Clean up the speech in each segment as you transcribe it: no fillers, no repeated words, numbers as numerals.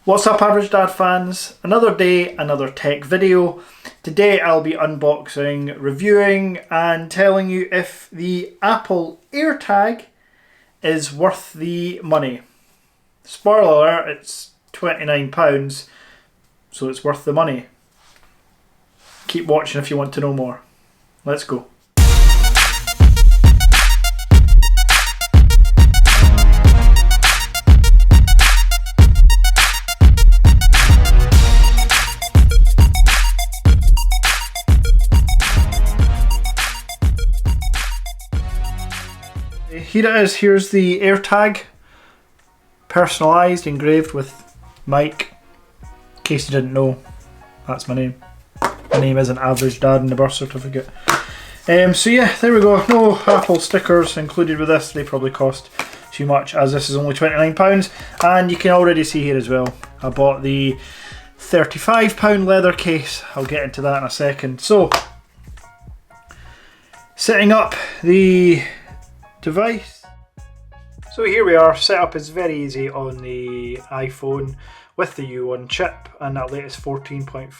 What's up, Average Dad fans? Another day, another tech video. Today I'll be unboxing, reviewing and telling you if the Apple Airtag is worth the money. Spoiler alert, it's £29, so it's worth the money. Keep watching if you want to know more. Let's go. Here it is, here's the Airtag, personalised, engraved with Mike. In case you didn't know, that's my name. My name isn't Average Dad in the birth certificate. So yeah, there we go, no Apple stickers included with this. They probably cost too much as this is only £29. And you can already see here as well, I bought the £35 leather case. I'll get into that in a second. So, setting up the device. So here we are, setup is very easy on the iPhone with the U1 chip and that latest 14.5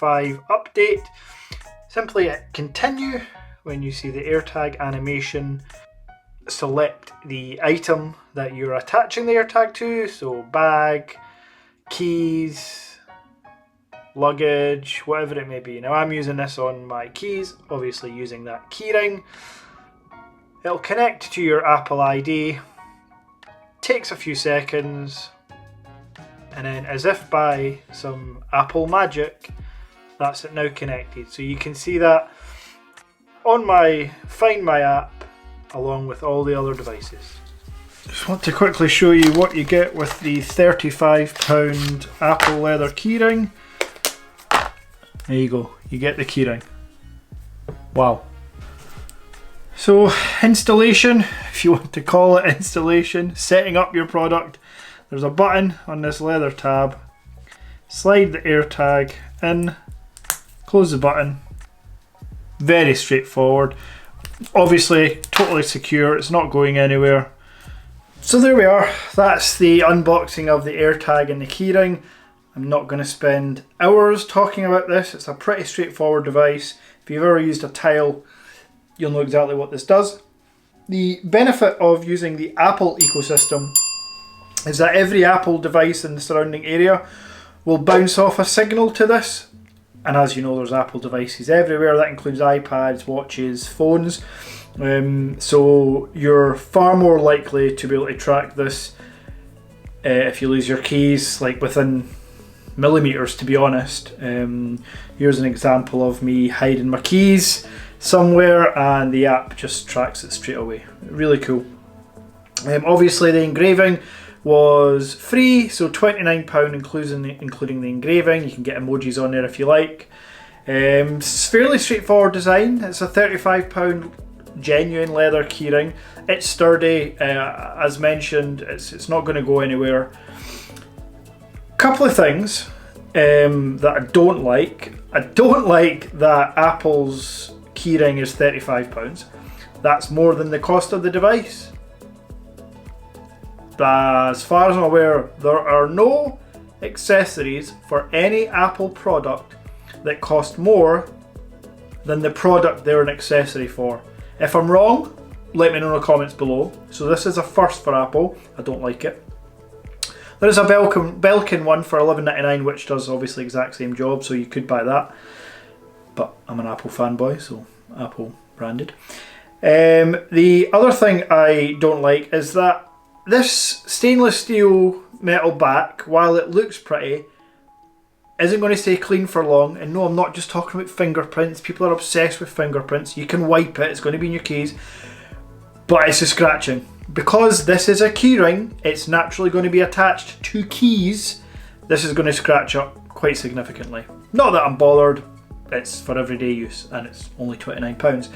update. Simply hit continue. When you see the AirTag animation, select the item that you're attaching the AirTag to, so bag, keys, luggage, whatever it may be. Now I'm using this on my keys, obviously using that keyring. It'll connect to your Apple ID, takes a few seconds, and then as if by some Apple magic, that's it now connected. So you can see that on my Find My app along with all the other devices. Just want to quickly show you what you get with the £35 Apple leather keyring. There you go, you get the keyring. Wow. So installation, if you want to call it installation, setting up your product. There's a button on this leather tab. Slide the AirTag in, close the button. Very straightforward. Obviously totally secure, it's not going anywhere. So there we are, that's the unboxing of the AirTag and the keyring. I'm not going to spend hours talking about this, it's a pretty straightforward device. If you've ever used a tile, you'll know exactly what this does. The benefit of using the Apple ecosystem is that every Apple device in the surrounding area will bounce off a signal to this. And as you know, there's Apple devices everywhere. That includes iPads, watches, phones. So you're far more likely to be able to track this if you lose your keys, like within millimeters, to be honest. Here's an example of me hiding my keys somewhere and the app just tracks it straight away. Really cool. Obviously the engraving was free, so £29 including the engraving. You can get emojis on there if you like. It's fairly straightforward design. It's a £35 genuine leather keyring. It's sturdy, as mentioned, it's not going to go anywhere. Couple of things that I don't like. I don't like that Apple's keyring is £35. That's more than the cost of the device. As far as I'm aware, there are no accessories for any Apple product that cost more than the product they're an accessory for. If I'm wrong, let me know in the comments below. So this is a first for Apple. I don't like it. There is a Belkin one for $11.99 which does obviously the exact same job, so you could buy that. But I'm an Apple fanboy, so Apple branded. The other thing I don't like is that this stainless steel metal back, while it looks pretty, isn't going to stay clean for long. And no, I'm not just talking about fingerprints. People are obsessed with fingerprints. You can wipe it, it's going to be in your keys. But it's a scratching. Because this is a keyring, it's naturally going to be attached to keys. This is going to scratch up quite significantly. Not that I'm bothered. It's for everyday use and it's only £29.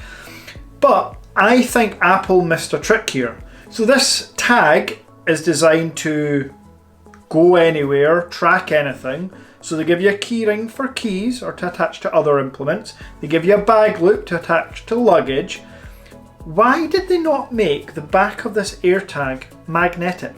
But I think Apple missed a trick here. So this tag is designed to go anywhere, track anything. So they give you a keyring for keys or to attach to other implements. They give you a bag loop to attach to luggage. Why did they not make the back of this AirTag magnetic?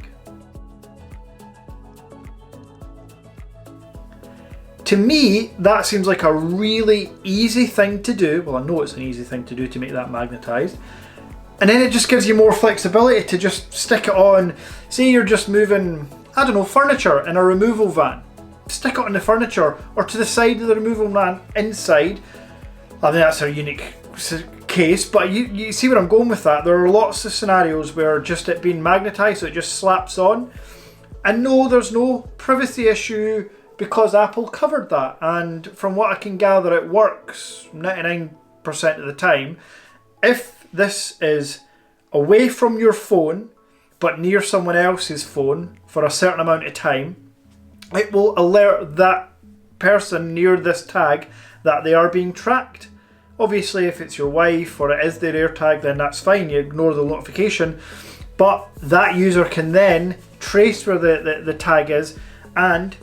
To me, that seems like a really easy thing to do. Well, I know it's an easy thing to do to make that magnetised. And then it just gives you more flexibility to just stick it on. Say you're just moving, I don't know, furniture in a removal van. Stick it on the furniture or to the side of the removal van inside. I think that's a unique case, but you see where I'm going with that. There are lots of scenarios where just it being magnetised, so it just slaps on. And no, there's no privacy issue because Apple covered that. And from what I can gather, it works 99% of the time. If this is away from your phone, but near someone else's phone for a certain amount of time, it will alert that person near this tag that they are being tracked. Obviously, if it's your wife or it is their AirTag, then that's fine, you ignore the notification. But that user can then trace where the tag is and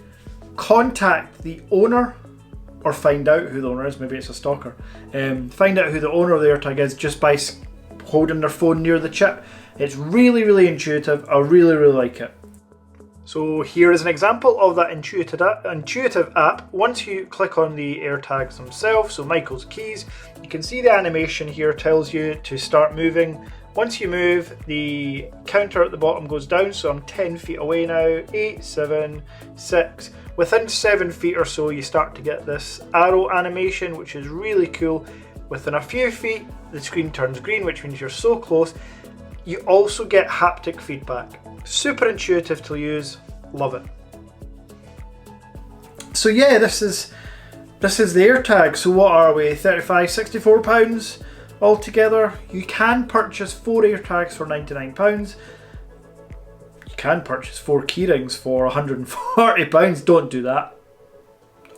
contact the owner, or find out who the owner is, maybe it's a stalker. Find out who the owner of the AirTag is just by holding their phone near the chip. It's really, really intuitive. I really, really like it. So here is an example of that intuitive app. Once you click on the AirTags themselves, so Michael's keys, you can see the animation here tells you to start moving. Once you move, the counter at the bottom goes down, so I'm 10 feet away now, 8, 7, 6. Within 7 feet or so, you start to get this arrow animation, which is really cool. Within a few feet, the screen turns green, which means you're so close. You also get haptic feedback. Super intuitive to use, love it. So yeah, this is the AirTag. So what are we, 35, 64 pounds altogether? You can purchase 4 AirTags for £99. You can purchase 4 keyrings for £140. Don't do that.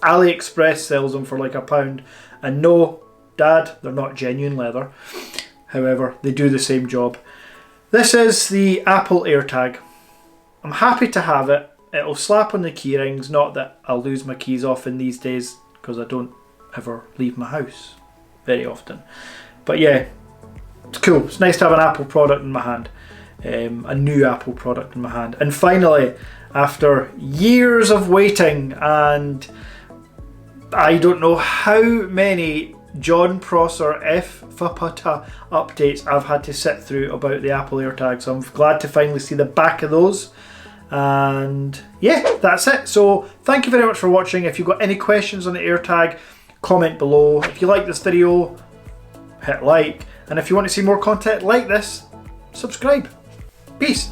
AliExpress sells them for like £1. And no, Dad, they're not genuine leather. However, they do the same job. This is the Apple AirTag. I'm happy to have it. It'll slap on the keyrings. Not that I'll lose my keys often these days because I don't ever leave my house very often. But yeah, it's cool. It's nice to have an Apple product in my hand. A new Apple product in my hand. And finally, after years of waiting and I don't know how many John Prosser FFPT updates I've had to sit through about the Apple AirTag, so I'm glad to finally see the back of those. And yeah, that's it. So thank you very much for watching. If you've got any questions on the AirTag, comment below. If you like this video, hit like, and if you want to see more content like this, subscribe. Peace.